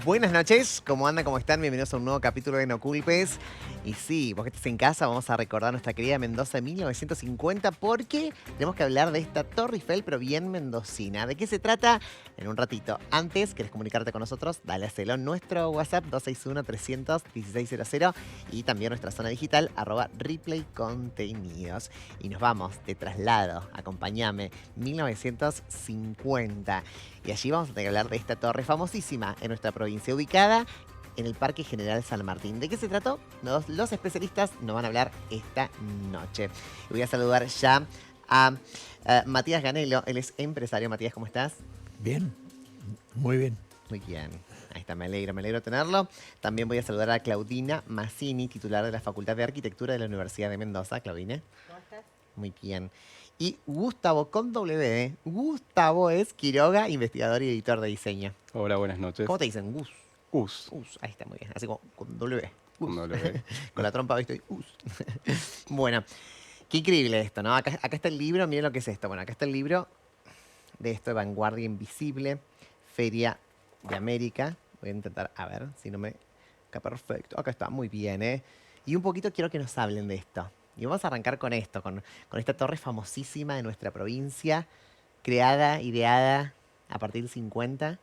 Buenas noches, ¿cómo andan? ¿Cómo están? Bienvenidos a un nuevo capítulo de No Culpes. Y sí, vos que estés en casa, vamos a recordar nuestra querida Mendoza de 1950 porque tenemos que hablar de esta Torre Eiffel, pero bien mendocina. ¿De qué se trata? En un ratito. Antes, ¿querés comunicarte con nosotros? Dale a Celón, nuestro WhatsApp 261-300-1600 y también nuestra zona digital @Replay Contenidos. Y nos vamos de traslado, acompáñame, 1950. Y allí vamos a tener que hablar de esta torre famosísima en nuestra provincia, ubicada en el Parque General San Martín. ¿De qué se trató? Los especialistas nos van a hablar esta noche. Y voy a saludar ya a Matías Ganelo. Él es empresario. Matías, ¿cómo estás? Bien, muy bien. Muy bien. Ahí está, me alegro tenerlo. También voy a saludar a Claudina Massini, titular de la Facultad de Arquitectura de la Universidad de Mendoza. Claudine. ¿Cómo estás? Muy bien. Y Gustavo con W, ¿eh? Gustavo es Quiroga, investigador y editor de diseño. Hola, buenas noches. ¿Cómo te dicen? Gus. Us. Ahí está, muy bien. Así como con W. Con W. Con la trompa, ¿viste? Bueno, qué increíble esto, ¿no? Acá está el libro, miren lo que es esto. Bueno, acá está el libro de esto de Vanguardia Invisible, Feria de América. Voy a intentar, a ver si no me... Acá perfecto. Acá está, muy bien, ¿eh? Y un poquito quiero que nos hablen de esto. Y vamos a arrancar con esto, con esta torre famosísima de nuestra provincia, creada, ideada a partir del 50.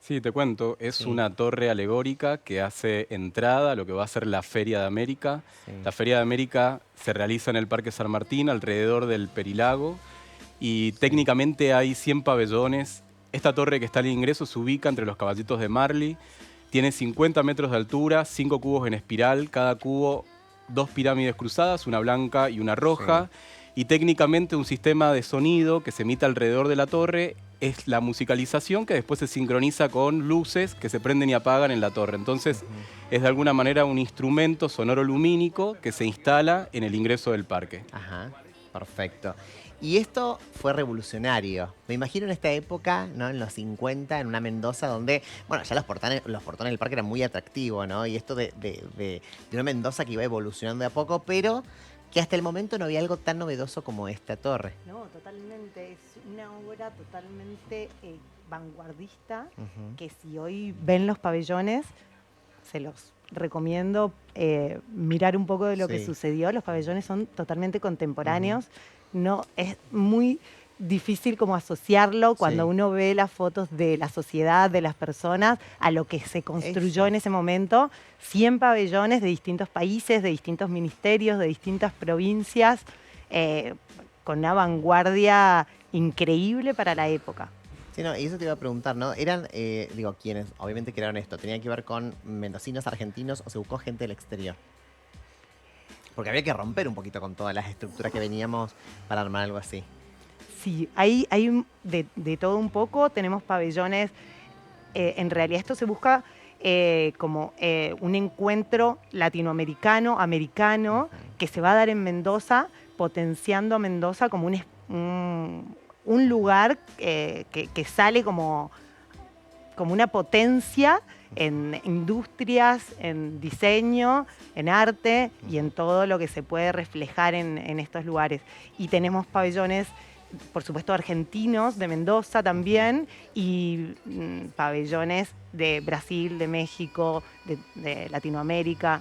Sí, te cuento. Es Sí. una torre alegórica que hace entrada a lo que va a ser la Feria de América. Sí. La Feria de América se realiza en el Parque San Martín, alrededor del Perilago. Y técnicamente hay 100 pabellones. Esta torre que está al ingreso se ubica entre los caballitos de Marly. Tiene 50 metros de altura, 5 cubos en espiral. Cada cubo, 2 pirámides cruzadas, una blanca y una roja. Sí. Y técnicamente un sistema de sonido que se emite alrededor de la torre es la musicalización que después se sincroniza con luces que se prenden y apagan en la torre. Entonces es de alguna manera un instrumento sonoro lumínico que se instala en el ingreso del parque. Ajá, perfecto. Y esto fue revolucionario. Me imagino en esta época, ¿no? En los 50, en una Mendoza donde, bueno, ya los portones del parque eran muy atractivos, ¿no? Y esto de una Mendoza que iba evolucionando de a poco, pero que hasta el momento no había algo tan novedoso como esta torre. No, totalmente. Es una obra totalmente vanguardista Ujú. que si hoy ven los pabellones, se los recomiendo mirar un poco de lo que Sí. sucedió. Los pabellones son totalmente contemporáneos. No, es muy difícil como asociarlo cuando Sí. uno ve las fotos de la sociedad, de las personas, a lo que se construyó en ese momento. 100 pabellones de distintos países, de distintos ministerios, de distintas provincias, con una vanguardia increíble para la época. Sí, no, y eso te iba a preguntar, ¿no? Eran, quienes obviamente crearon esto, ¿tenían que ver con mendocinos, argentinos o se buscó gente del exterior? Porque había que romper un poquito con todas las estructuras que veníamos para armar algo así. Sí, hay de todo un poco. Tenemos pabellones. En realidad esto se busca como un encuentro latinoamericano, americano, que se va a dar en Mendoza, potenciando a Mendoza como un lugar que sale como una potencia en industrias, en diseño, en arte y en todo lo que se puede reflejar en estos lugares. Y tenemos pabellones, por supuesto, argentinos, de Mendoza también, y pabellones de Brasil, de México, de Latinoamérica.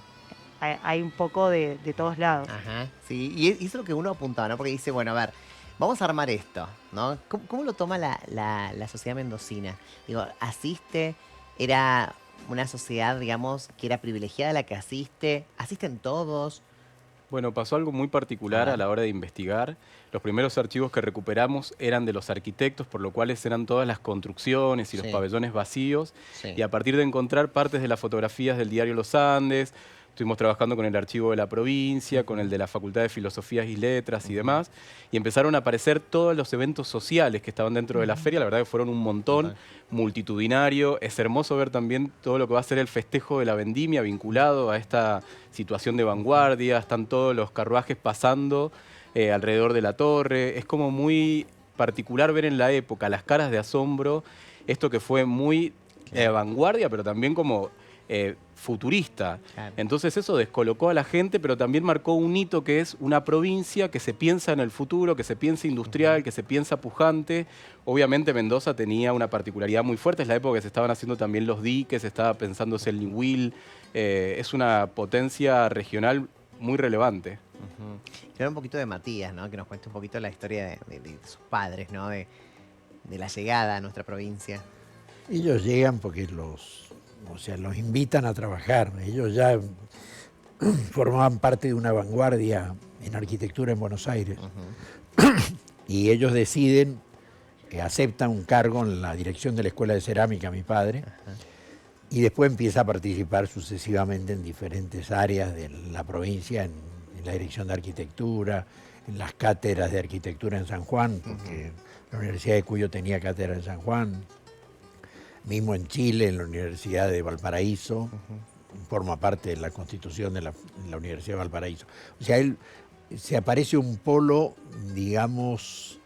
Hay un poco de todos lados. Ajá, sí. Y eso es lo que uno apuntaba, ¿no? Porque dice, bueno, a ver, vamos a armar esto, ¿no? ¿Cómo lo toma la sociedad mendocina? Digo, asiste, era una sociedad, digamos, que era privilegiada la que asisten todos. Bueno, pasó algo muy particular A a ver. la hora de investigar. Los primeros archivos que recuperamos eran de los arquitectos, por lo cual eran todas las construcciones y los Sí. pabellones vacíos. Sí. Y a partir de encontrar partes de las fotografías del diario Los Andes, estuvimos trabajando con el archivo de la provincia, con el de la Facultad de Filosofías y Letras y demás, y empezaron a aparecer todos los eventos sociales que estaban dentro de la feria. La verdad que fueron un montón, multitudinario. Es hermoso ver también todo lo que va a ser el festejo de la vendimia vinculado a esta situación de vanguardia. Están todos los carruajes pasando alrededor de la torre. Es como muy particular ver en la época las caras de asombro, esto que fue muy vanguardia, pero también como futurista. Claro. Entonces eso descolocó a la gente, pero también marcó un hito que es una provincia que se piensa en el futuro, que se piensa industrial, que se piensa pujante. Obviamente Mendoza tenía una particularidad muy fuerte, es la época que se estaban haciendo también los diques, se estaba pensándose el Ñubil, es una potencia regional muy relevante. Quiero un poquito de Matías, ¿no? Que nos cuente un poquito la historia de sus padres, ¿no? De la llegada a nuestra provincia. Ellos llegan porque los invitan a trabajar. Ellos ya formaban parte de una vanguardia en arquitectura en Buenos Aires. Y ellos deciden que aceptan un cargo en la dirección de la Escuela de Cerámica, mi padre, y después empieza a participar sucesivamente en diferentes áreas de la provincia, en la dirección de arquitectura, en las cátedras de arquitectura en San Juan, porque la Universidad de Cuyo tenía cátedra en San Juan, mismo en Chile, en la Universidad de Valparaíso, forma parte de la constitución de la Universidad de Valparaíso. O sea, él se aparece un polo, digamos,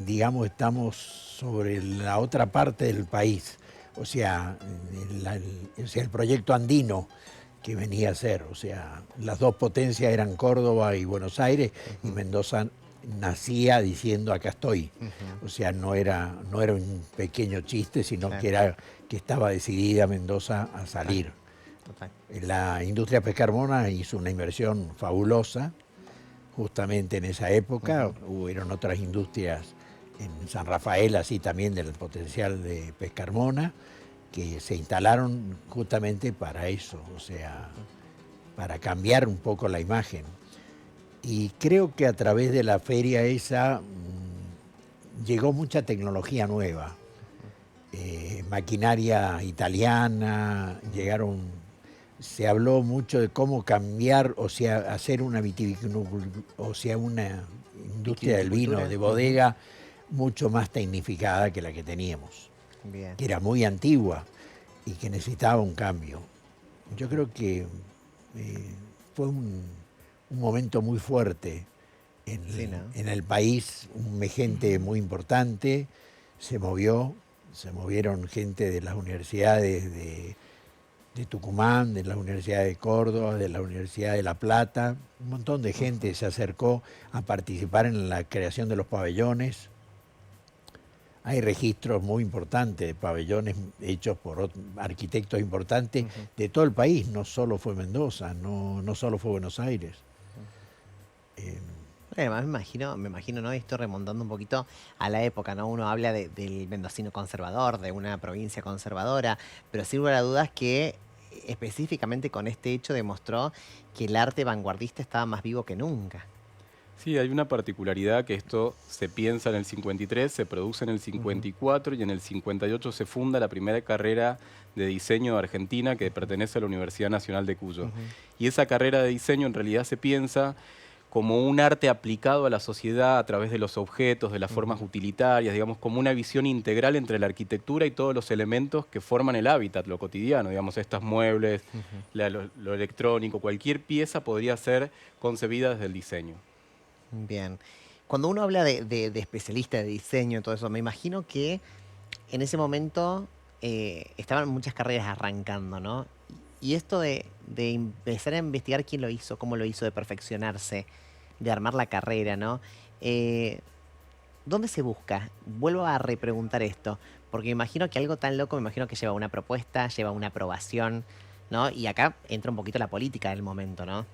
digamos estamos sobre la otra parte del país, o sea, el proyecto andino que venía a ser, o sea, las dos potencias eran Córdoba y Buenos Aires, y Mendoza nacía diciendo acá estoy. O sea, no era un pequeño chiste, sino Claro. que estaba decidida Mendoza a salir. Total. La industria pescarmona hizo una inversión fabulosa justamente en esa época. Hubieron otras industrias en San Rafael, así también del potencial de pescarmona, que se instalaron justamente para eso, o sea, para cambiar un poco la imagen. Y creo que a través de la feria esa llegó mucha tecnología nueva, maquinaria italiana, se habló mucho de cómo cambiar, o sea, hacer una una industria del vino de bodega mucho más tecnificada que la que teníamos, Bien. que era muy antigua y que necesitaba un cambio. Yo creo que fue un momento muy fuerte Sí, ¿no? en el país, gente muy importante se movieron gente de las universidades de Tucumán, de la Universidad de Córdoba, de la Universidad de La Plata, un montón de gente se acercó a participar en la creación de los pabellones. Hay registros muy importantes de pabellones hechos por arquitectos importantes de todo el país, no solo fue Mendoza, no solo fue Buenos Aires. Además me imagino, ¿no? Esto remontando un poquito a la época, ¿no? Uno habla del mendocino conservador, de una provincia conservadora, pero sin lugar a dudas que específicamente con este hecho demostró que el arte vanguardista estaba más vivo que nunca. Sí, hay una particularidad que esto se piensa en el 53, se produce en el 54 y en el 58 se funda la primera carrera de diseño de Argentina que pertenece a la Universidad Nacional de Cuyo. Y esa carrera de diseño en realidad se piensa como un arte aplicado a la sociedad a través de los objetos, de las formas utilitarias, digamos, como una visión integral entre la arquitectura y todos los elementos que forman el hábitat, lo cotidiano, digamos, estos muebles, lo electrónico, cualquier pieza podría ser concebida desde el diseño. Bien. Cuando uno habla de especialista de diseño y todo eso, me imagino que en ese momento estaban muchas carreras arrancando, ¿no? Y esto de empezar a investigar quién lo hizo, cómo lo hizo, de perfeccionarse, de armar la carrera, ¿no? ¿Dónde se busca? Vuelvo a repreguntar esto, porque me imagino que algo tan loco, me imagino que lleva una propuesta, lleva una aprobación, ¿no? Y acá entra un poquito la política del momento, ¿no?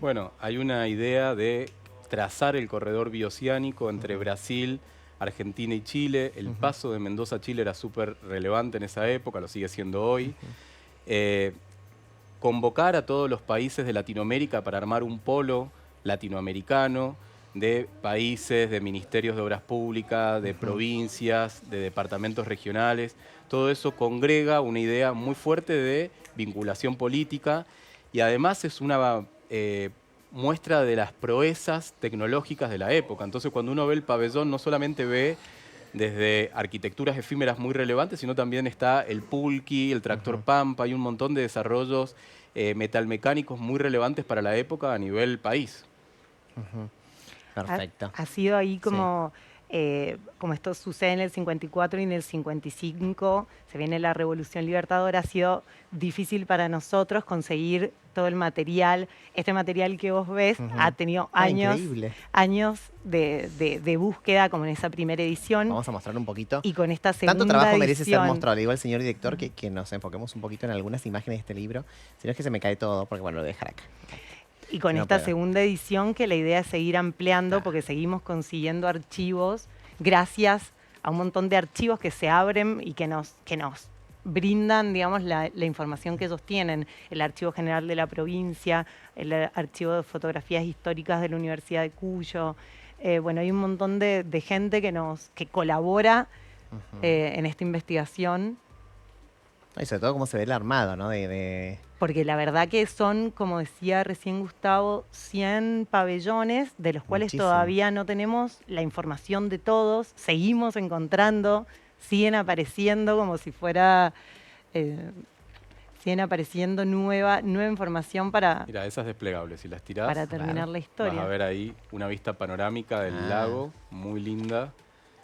Bueno, hay una idea de trazar el corredor bioceánico entre Brasil, Argentina y Chile. El paso de Mendoza a Chile era súper relevante en esa época, lo sigue siendo hoy. Convocar a todos los países de Latinoamérica para armar un polo latinoamericano de países, de ministerios de obras públicas, de provincias, de departamentos regionales. Todo eso congrega una idea muy fuerte de vinculación política y además es una muestra de las proezas tecnológicas de la época. Entonces, cuando uno ve el pabellón, no solamente ve desde arquitecturas efímeras muy relevantes, sino también está el pulqui, el tractor Pampa, hay un montón de desarrollos metalmecánicos muy relevantes para la época a nivel país. Perfecto. Ha sido ahí como como esto sucede en el 54 y en el 55, se viene la Revolución Libertadora, ha sido difícil para nosotros conseguir todo el material. Este material que vos ves ha tenido Increíble. años de búsqueda, como en esa primera edición. Vamos a mostrar un poquito. Y con esta segunda Tanto trabajo merece ser edición, mostrado. Le digo al señor director que nos enfoquemos un poquito en algunas imágenes de este libro. Si no es que se me cae todo, porque bueno, lo voy a dejar acá. y con No esta puedo. segunda edición, que la idea es seguir ampliando, Claro. porque seguimos consiguiendo archivos gracias a un montón de archivos que se abren y que nos brindan, digamos, la información que ellos tienen. El Archivo General de la Provincia, el Archivo de Fotografías Históricas de la Universidad de Cuyo. Bueno, hay un montón de gente que colabora en esta investigación. Y sobre todo cómo se ve el armado, ¿no? Porque la verdad que son, como decía recién Gustavo, 100 pabellones, de los cuales Muchísimo. todavía no tenemos la información de todos. Seguimos encontrando, siguen apareciendo como si fuera... siguen apareciendo nueva información para Mira, esas desplegables, si las tirás, terminar Claro. la vas historia. a ver ahí una vista panorámica del lago, muy linda.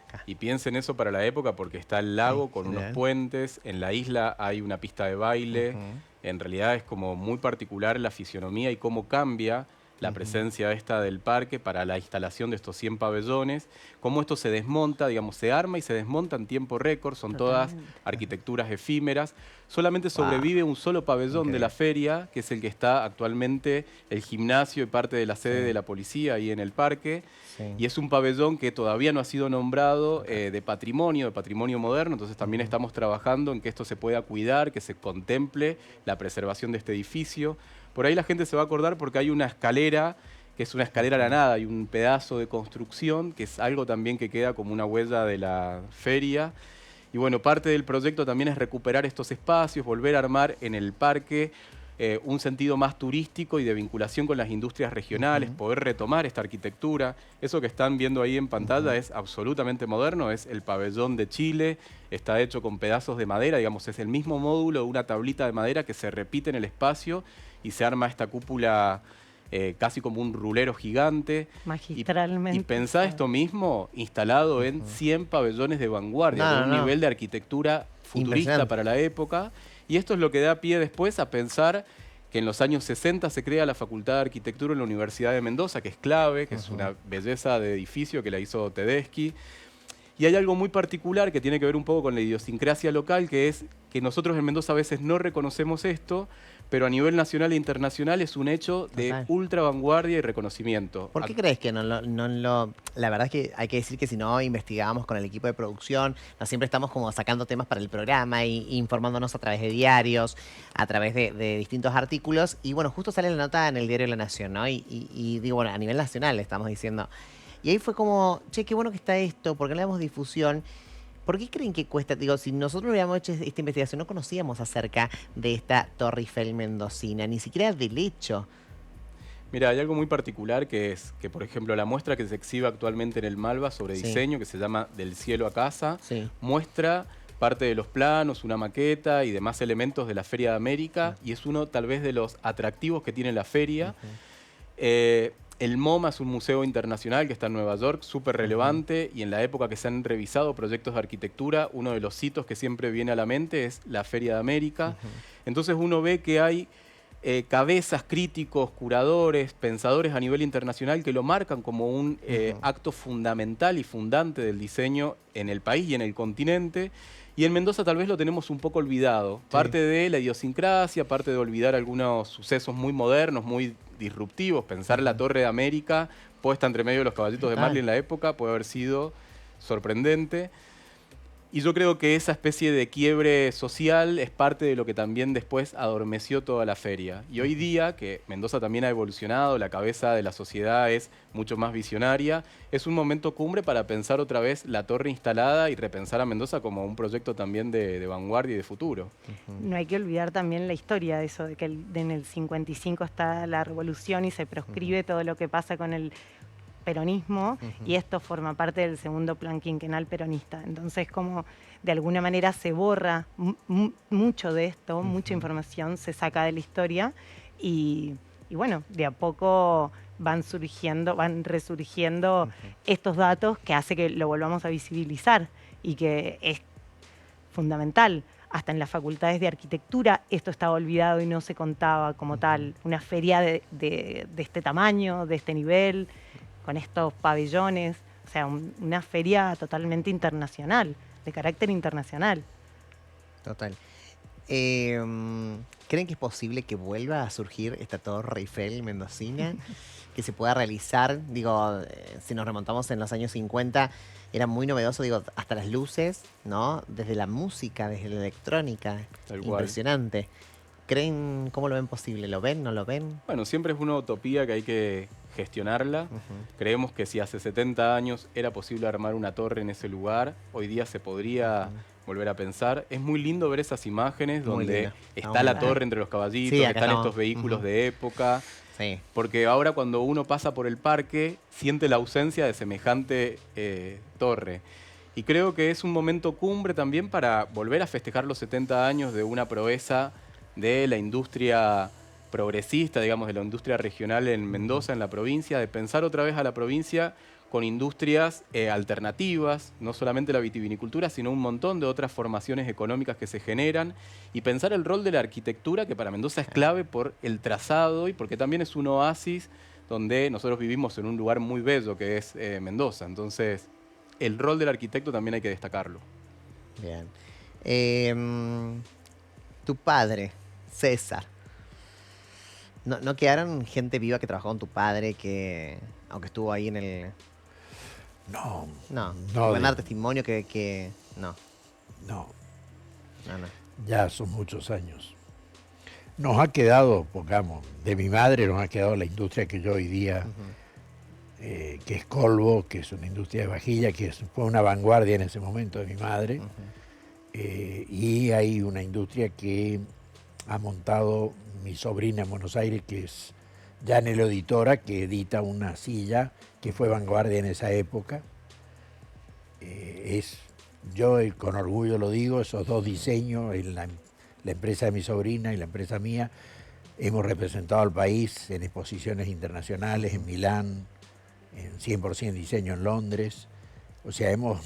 Acá. Y piensen eso para la época porque está el lago Sí, con genial. unos puentes, en la isla hay una pista de baile. Ujú. En realidad es como muy particular la fisionomía y cómo cambia la presencia esta del parque para la instalación de estos 100 pabellones, cómo esto se desmonta, digamos, se arma y se desmonta en tiempo récord, son todas Totalmente. arquitecturas efímeras. Solamente sobrevive un solo pabellón de la feria, que es el que está actualmente el gimnasio y parte de la sede de la policía ahí en el parque. Sí. Y es un pabellón que todavía no ha sido nombrado de patrimonio moderno, entonces también estamos trabajando en que esto se pueda cuidar, que se contemple la preservación de este edificio. Por ahí la gente se va a acordar porque hay una escalera, que es una escalera a la nada, hay un pedazo de construcción, que es algo también que queda como una huella de la feria. Y bueno, parte del proyecto también es recuperar estos espacios, volver a armar en el parque un sentido más turístico y de vinculación con las industrias regionales, poder retomar esta arquitectura. Eso que están viendo ahí en pantalla es absolutamente moderno, es el pabellón de Chile, está hecho con pedazos de madera, digamos, es el mismo módulo de una tablita de madera que se repite en el espacio y se arma esta cúpula casi como un rulero gigante. Magistralmente. Y pensá esto mismo instalado en 100 pabellones de vanguardia, No, con un no. nivel de arquitectura futurista Impresionante. para la época. Y esto es lo que da pie después a pensar que en los años 60 se crea la Facultad de Arquitectura en la Universidad de Mendoza, que es clave, que es una belleza de edificio que la hizo Tedeschi. Y hay algo muy particular que tiene que ver un poco con la idiosincrasia local, que es que nosotros en Mendoza a veces no reconocemos esto, pero a nivel nacional e internacional es un hecho de Total. ultra vanguardia y reconocimiento. ¿Por qué crees que La verdad es que hay que decir que si no investigamos con el equipo de producción, no siempre estamos como sacando temas para el programa y informándonos a través de diarios, a través de distintos artículos. Y bueno, justo sale la nota en el diario La Nación, ¿no? Y digo, bueno, a nivel nacional le estamos diciendo. Y ahí fue como, che, qué bueno que está esto, ¿por qué le damos difusión? ¿Por qué creen que cuesta? Digo, si nosotros hubiéramos hecho esta investigación, no conocíamos acerca de esta Torre Eiffel mendocina, ni siquiera del hecho. Mira, hay algo muy particular que es que, por ejemplo, la muestra que se exhibe actualmente en el Malva sobre Sí. diseño, que se llama Del cielo a casa, Sí. muestra parte de los planos, una maqueta y demás elementos de la Feria de América, y es uno tal vez de los atractivos que tiene la feria. El MoMA es un museo internacional que está en Nueva York, súper relevante, y en la época que se han revisado proyectos de arquitectura, uno de los hitos que siempre viene a la mente es la Feria de América. Entonces uno ve que hay cabezas, críticos, curadores, pensadores a nivel internacional que lo marcan como un acto fundamental y fundante del diseño en el país y en el continente. Y en Mendoza tal vez lo tenemos un poco olvidado. Parte de la idiosincrasia, parte de olvidar algunos sucesos muy modernos, muy disruptivos. Pensar la Torre de América puesta entre medio de los caballitos de Total. Marley en la época puede haber sido sorprendente. Y yo creo que esa especie de quiebre social es parte de lo que también después adormeció toda la feria. Y hoy día, que Mendoza también ha evolucionado, la cabeza de la sociedad es mucho más visionaria, es un momento cumbre para pensar otra vez la torre instalada y repensar a Mendoza como un proyecto también de vanguardia y de futuro. No hay que olvidar también la historia de eso, de que en el 55 está la revolución y se proscribe todo lo que pasa con el peronismo, y esto forma parte del segundo plan quinquenal peronista. Entonces, como de alguna manera se borra mucho de esto, mucha información se saca de la historia, y Y bueno, de a poco van resurgiendo estos datos que hace que lo volvamos a visibilizar y que es fundamental. Hasta en las facultades de arquitectura esto estaba olvidado y no se contaba como tal. Una feria de este tamaño, de este nivel, con estos pabellones. O sea, una feria totalmente internacional, de carácter internacional. Total. ¿Creen que es posible que vuelva a surgir esta Torre Eiffel mendocina? Que se pueda realizar, digo, si nos remontamos en los años 50, era muy novedoso, digo, hasta las luces, ¿no? Desde la música, desde la electrónica, Tal cual. impresionante. ¿Creen, cómo lo ven posible? ¿Lo ven, no lo ven? Bueno, siempre es una utopía que hay que gestionarla. Creemos que si hace 70 años era posible armar una torre en ese lugar, hoy día se podría volver a pensar. Es muy lindo ver esas imágenes Muy donde lindo. está la lindo. torre entre los caballitos, Sí, acá están estamos. estos vehículos de época. Sí. Porque ahora cuando uno pasa por el parque, siente la ausencia de semejante torre. Y creo que es un momento cumbre también para volver a festejar los 70 años de una proeza de la industria progresista, digamos, de la industria regional en Mendoza, en la provincia, de pensar otra vez a la provincia con industrias alternativas, no solamente la vitivinicultura, sino un montón de otras formaciones económicas que se generan, y pensar el rol de la arquitectura, que para Mendoza es clave por el trazado y porque también es un oasis donde nosotros vivimos en un lugar muy bello que es Mendoza. Entonces, el rol del arquitecto también hay que destacarlo. Bien. Tu padre, César. ¿No quedaron gente viva que trabajó con tu padre que, aunque estuvo ahí en el... No, No, no, pueden dar testimonio que... No, no, no. ya son muchos años. Nos ha quedado, pongamos, de mi madre nos ha quedado la industria que yo hoy día, que es Colvo, que es una industria de vajilla, fue una vanguardia en ese momento de mi madre. Y hay una industria que ha montado mi sobrina en Buenos Aires, que es Janel Editora, que edita una silla que fue vanguardia en esa época. Yo con orgullo lo digo, esos dos diseños, en la empresa de mi sobrina y la empresa mía, hemos representado al país en exposiciones internacionales, en Milán, en 100% diseño en Londres. O sea, hemos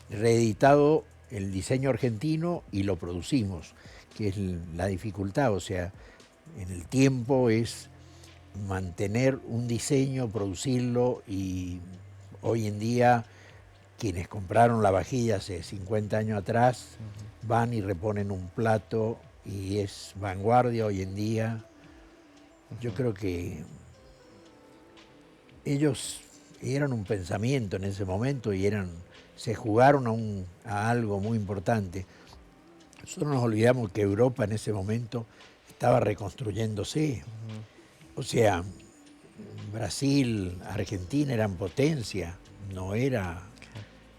reeditado el diseño argentino y lo producimos, que es la dificultad. O sea, en el tiempo es mantener un diseño, producirlo, y hoy en día quienes compraron la vajilla hace 50 años atrás van y reponen un plato y es vanguardia hoy en día. Yo creo que ellos eran un pensamiento en ese momento y se jugaron a algo muy importante. Nosotros nos olvidamos que Europa en ese momento estaba reconstruyéndose. O sea, Brasil, Argentina eran potencia, no era...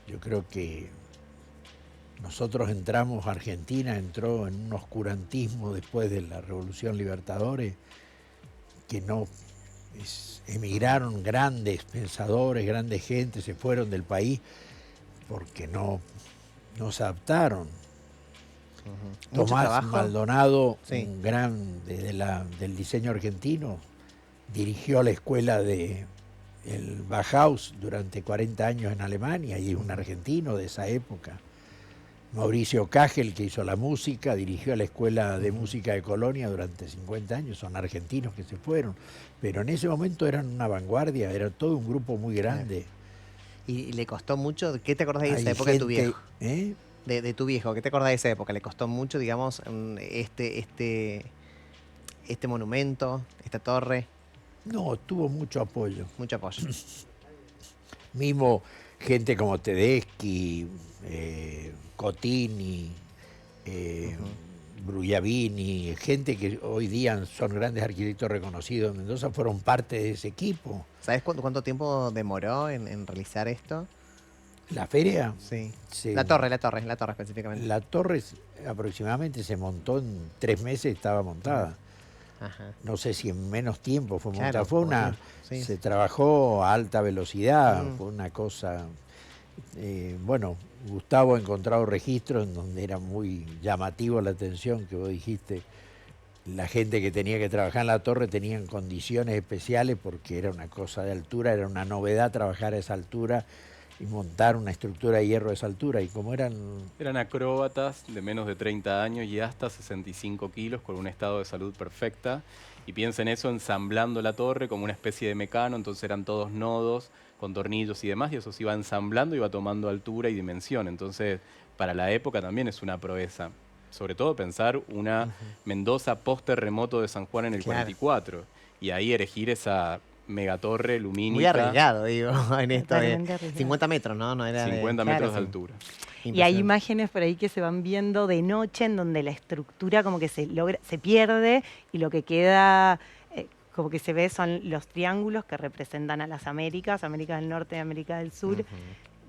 Yo creo que nosotros entramos, Argentina entró en un oscurantismo después de la Revolución Libertadores, que no... emigraron grandes pensadores, grandes gentes, se fueron del país porque no se adaptaron. Tomás Maldonado, Sí. un gran del diseño argentino, dirigió la escuela del Bauhaus durante 40 años en Alemania y es un argentino de esa época. Mauricio Kagel, que hizo la música, dirigió la escuela de música de Colonia durante 50 años, son argentinos que se fueron, pero en ese momento eran una vanguardia, era todo un grupo muy grande. ¿Y le costó mucho? ¿Qué te acordás de Hay esa época de tu gente, viejo? De tu viejo, ¿qué te acordás de esa época? ¿Le costó mucho, digamos, este monumento, esta torre? No, tuvo mucho apoyo. Mucho apoyo. Mismo gente como Tedeschi, Cotini, Brujavini, gente que hoy día son grandes arquitectos reconocidos en Mendoza, fueron parte de ese equipo. ¿Sabes cuánto tiempo demoró en realizar esto? La feria, Sí. Sí. La torre específicamente. la torre aproximadamente se montó en 3 meses, estaba montada. Ajá. No sé si en menos tiempo fue Claro, montada. Fue como una, tiempo, sí. se trabajó a alta velocidad, Mm. fue una cosa. Bueno, Gustavo ha encontrado registros en donde era muy llamativo la atención que vos dijiste. la gente que tenía que trabajar en la torre tenían condiciones especiales porque era una cosa de altura, era una novedad trabajar a esa altura y montar una estructura de hierro a esa altura. Y como eran... Eran acróbatas de menos de 30 años y hasta 65 kilos con un estado de salud perfecta. Y piensen eso ensamblando la torre como una especie de mecano, entonces eran todos nodos con tornillos y demás, y eso se iba ensamblando y iba tomando altura y dimensión. Entonces, para la época también es una proeza. Sobre todo pensar una Mendoza post-terremoto de San Juan en el Claro. 44. Y ahí erigir esa megatorre lumínica. Muy arriesgado, digo, en esto de Totalmente arriesgado. 50 metros, ¿no? No era de- 50 claro, metros de sí. altura. Y hay Impresionante. imágenes por ahí que se van viendo de noche en donde la estructura como que se pierde y lo que queda como que se ve son los triángulos que representan a las Américas, América del Norte y América del Sur, Ujú.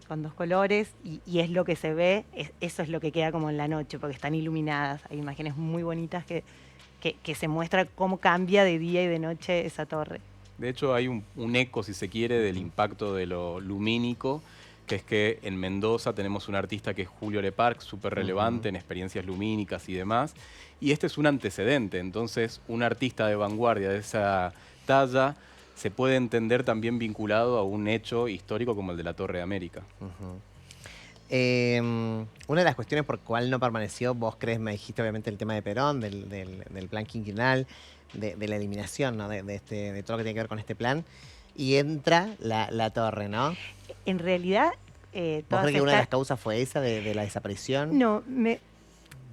con dos colores y es lo que se ve, eso es lo que queda como en la noche porque están iluminadas. Hay imágenes muy bonitas que se muestra cómo cambia de día y de noche esa torre. De hecho, hay un eco, si se quiere, del impacto de lo lumínico, que es que en Mendoza tenemos un artista que es Julio Leparc, súper relevante en experiencias lumínicas y demás, y este es un antecedente. Entonces, un artista de vanguardia de esa talla se puede entender también vinculado a un hecho histórico como el de la Torre de América. Ujú. Una de las cuestiones por cual no permaneció, vos crees, me dijiste obviamente el tema de Perón, del plan quinquenal, de la eliminación, ¿no? De todo lo que tiene que ver con este plan, y entra la torre, ¿no? En realidad, ¿Vos todas crees que una de las estas... causas fue esa de la desaparición? No,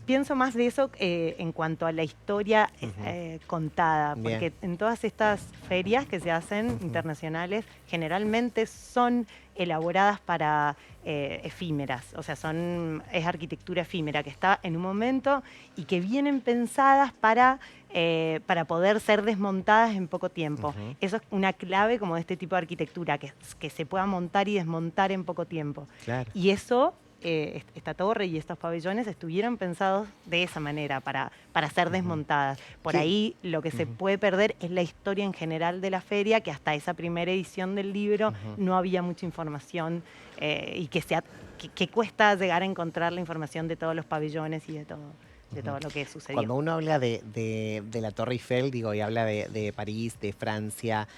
pienso más de eso en cuanto a la historia contada, Bien. porque en todas estas ferias que se hacen internacionales generalmente son elaboradas para efímeras, o sea, es arquitectura efímera que está en un momento y que vienen pensadas para poder ser desmontadas en poco tiempo. Ujú. Eso es una clave como de este tipo de arquitectura, que se pueda montar y desmontar en poco tiempo. Claro. Y eso, esta torre y estos pabellones estuvieron pensados de esa manera, para ser desmontadas. Por ¿Qué? ahí lo que se puede perder es la historia en general de la feria, que hasta esa primera edición del libro no había mucha información y que cuesta llegar a encontrar la información de todos los pabellones y de todo lo que sucedió. Cuando uno habla de la Torre Eiffel, digo, y habla de París, de Francia,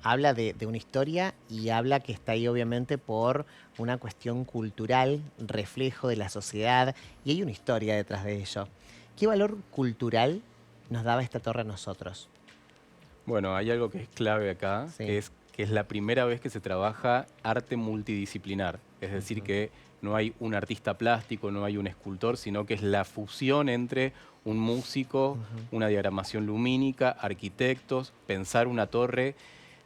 habla de una historia y habla que está ahí obviamente por una cuestión cultural, reflejo de la sociedad, y hay una historia detrás de ello. ¿Qué valor cultural nos daba esta torre a nosotros? Bueno, hay algo que es clave acá, Sí. que es la primera vez que se trabaja arte multidisciplinar. Es decir, que no hay un artista plástico, no hay un escultor, sino que es la fusión entre un músico, una diagramación lumínica, arquitectos, pensar una torre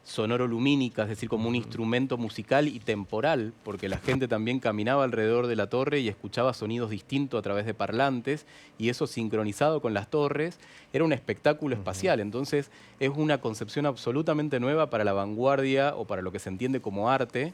sonoro-lumínica, es decir, como un instrumento musical y temporal, porque la gente también caminaba alrededor de la torre y escuchaba sonidos distintos a través de parlantes, y eso sincronizado con las torres era un espectáculo espacial. Entonces es una concepción absolutamente nueva para la vanguardia o para lo que se entiende como arte,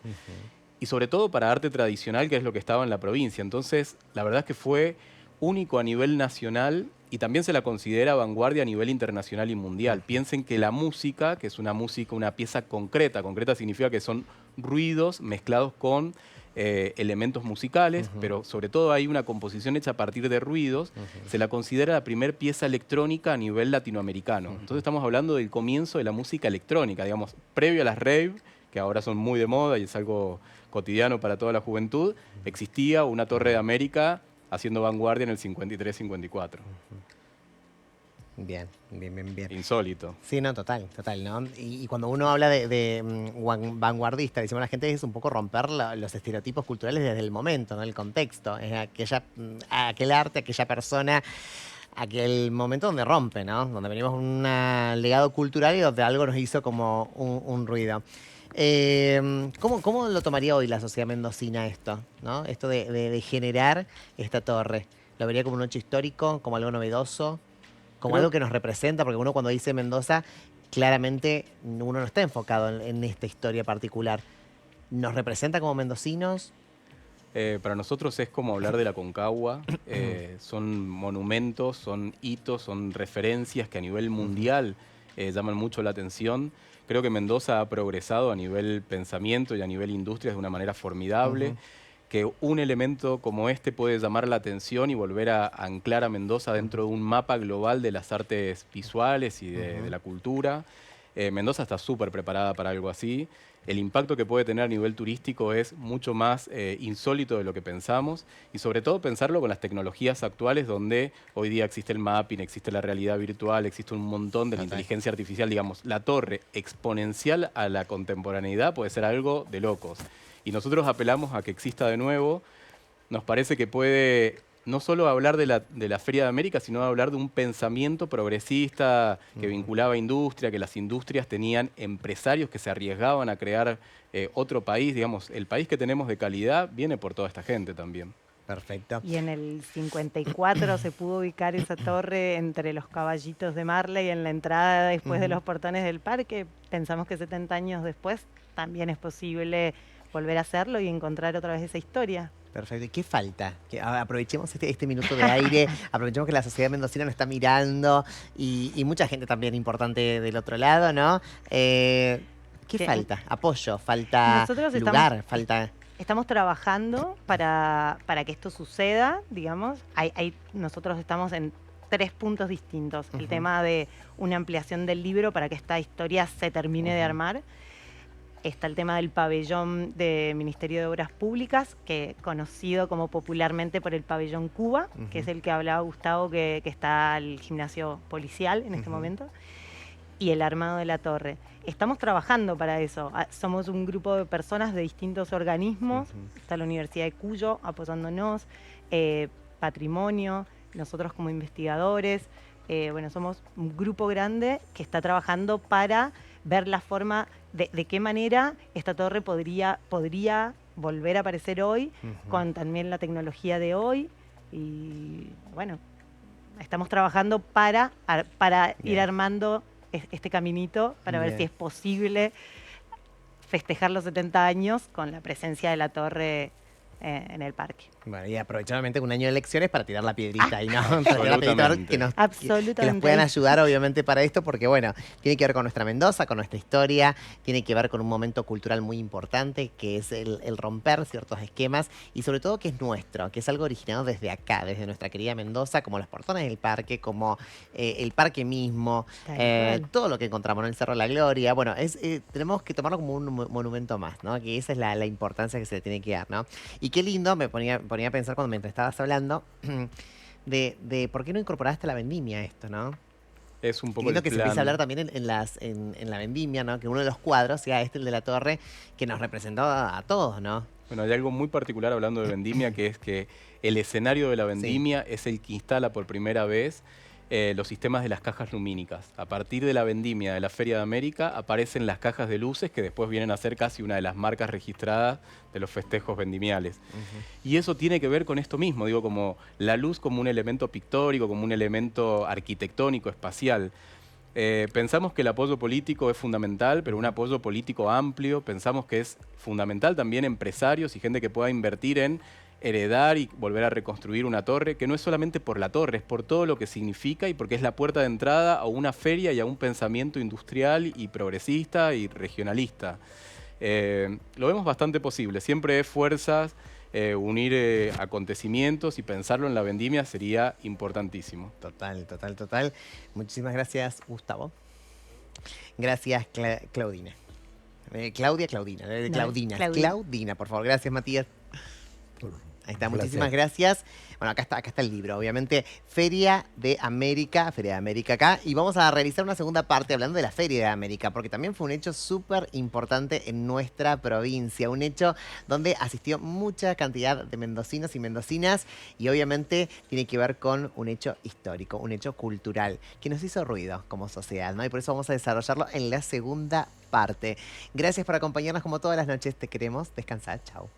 y sobre todo para arte tradicional, que es lo que estaba en la provincia. Entonces, la verdad es que fue único a nivel nacional y también se la considera vanguardia a nivel internacional y mundial. Piensen que la música, que es una música, una pieza concreta significa que son ruidos mezclados con elementos musicales, pero sobre todo hay una composición hecha a partir de ruidos, se la considera la primer pieza electrónica a nivel latinoamericano. Entonces estamos hablando del comienzo de la música electrónica, digamos, previo a las rave, que ahora son muy de moda y es algo cotidiano para toda la juventud, existía una Torre de América haciendo vanguardia en el 53-54. Bien, bien. Insólito. Sí, no, total, ¿no? Y cuando uno habla de vanguardista, decimos la gente, es un poco romper los estereotipos culturales desde el momento, ¿no? El contexto. Es aquel arte, aquella persona, aquel momento donde rompe, ¿no? Donde venimos un legado cultural y donde algo nos hizo como un ruido. ¿Cómo lo tomaría hoy la sociedad mendocina esto, ¿no? Esto de generar esta torre? ¿Lo vería como un hecho histórico, como algo novedoso? Como Creo- algo que nos representa, porque uno cuando dice Mendoza, claramente uno no está enfocado en esta historia particular. ¿Nos representa como mendocinos? Para nosotros es como hablar de la Concagua, son monumentos, son hitos, son referencias que a nivel mundial llaman mucho la atención. Creo que Mendoza ha progresado a nivel pensamiento y a nivel industria de una manera formidable. que un elemento como este puede llamar la atención y volver a anclar a Mendoza dentro de un mapa global de las artes visuales y de la cultura. Mendoza está súper preparada para algo así. El impacto que puede tener a nivel turístico es mucho más insólito de lo que pensamos y sobre todo pensarlo con las tecnologías actuales donde hoy día existe el mapping, existe la realidad virtual, existe un montón de la inteligencia artificial, digamos, la torre exponencial a la contemporaneidad puede ser algo de locos. Y nosotros apelamos a que exista de nuevo. Nos parece que puede no solo hablar de la Feria de América, sino hablar de un pensamiento progresista que vinculaba industria, que las industrias tenían empresarios que se arriesgaban a crear otro país. Digamos, el país que tenemos de calidad viene por toda esta gente también. Perfecto. Y en el 54 se pudo ubicar esa torre entre los caballitos de Marley en la entrada después de los portones del parque. Pensamos que 70 años después también es posible volver a hacerlo y encontrar otra vez esa historia. Perfecto. ¿Y qué falta? Que aprovechemos este minuto de aire, aprovechemos que la sociedad mendocina nos está mirando y mucha gente también importante del otro lado, ¿no? ¿Qué falta? Apoyo, falta Nosotros lugar, falta... Estamos trabajando para que esto suceda, digamos. Nosotros estamos en 3 puntos distintos. El tema de una ampliación del libro para que esta historia se termine de armar. Está el tema del pabellón de Ministerio de Obras Públicas, que conocido como popularmente por el pabellón Cuba, que es el que hablaba Gustavo, que está al gimnasio policial en este momento, y el armado de la torre. Estamos trabajando para eso. Somos un grupo de personas de distintos organismos. Está la Universidad de Cuyo apoyándonos, Patrimonio, nosotros como investigadores. Bueno, somos un grupo grande que está trabajando para ver la forma de qué manera esta torre podría volver a aparecer hoy, con también la tecnología de hoy. Y bueno, estamos trabajando para ir armando este caminito, para ver si es posible festejar los 70 años con la presencia de la torre en el parque. Bueno, y aprovechar obviamente un año de elecciones para tirar la piedrita ahí, ¿no? Para tirar la piedrita, que nos puedan ayudar obviamente para esto, porque bueno, tiene que ver con nuestra Mendoza, con nuestra historia, tiene que ver con un momento cultural muy importante, que es el romper ciertos esquemas y sobre todo que es nuestro, que es algo originado desde acá, desde nuestra querida Mendoza, como los portones del parque, como el parque mismo, todo lo que encontramos en el Cerro de la Gloria. Bueno, tenemos que tomarlo como un monumento más, ¿no? Que esa es la importancia que se le tiene que dar, ¿no? Y qué lindo, me ponía a pensar cuando mientras estabas hablando de por qué no incorporaste la vendimia a esto, ¿no? Es un poco lindo el que se plan. empiece a hablar también en la vendimia, ¿no? Que uno de los cuadros sea el de la torre que nos representaba a todos, ¿no? Bueno, hay algo muy particular hablando de vendimia, que es que el escenario de la vendimia es el que instala por primera vez los sistemas de las cajas lumínicas. A partir de la vendimia de la Feria de América aparecen las cajas de luces que después vienen a ser casi una de las marcas registradas de los festejos vendimiales. Y eso tiene que ver con esto mismo, digo, como la luz como un elemento pictórico, como un elemento arquitectónico, espacial. Pensamos que el apoyo político es fundamental, pero un apoyo político amplio. Pensamos que es fundamental también empresarios y gente que pueda invertir en heredar y volver a reconstruir una torre, que no es solamente por la torre, es por todo lo que significa y porque es la puerta de entrada a una feria y a un pensamiento industrial y progresista y regionalista. Lo vemos bastante posible. Siempre es fuerzas, unir acontecimientos y pensarlo en la vendimia sería importantísimo. Total. Muchísimas gracias, Gustavo. Gracias, Claudina. Claudina, por favor. Gracias, Matías. Ahí está, muchísimas gracias. Bueno, acá está el libro, obviamente, Feria de América acá. Y vamos a realizar una segunda parte hablando de la Feria de América, porque también fue un hecho súper importante en nuestra provincia. Un hecho donde asistió mucha cantidad de mendocinos y mendocinas y obviamente tiene que ver con un hecho histórico, un hecho cultural, que nos hizo ruido como sociedad, ¿no? Y por eso vamos a desarrollarlo en la segunda parte. Gracias por acompañarnos como todas las noches. Te queremos. Descansa. Chao.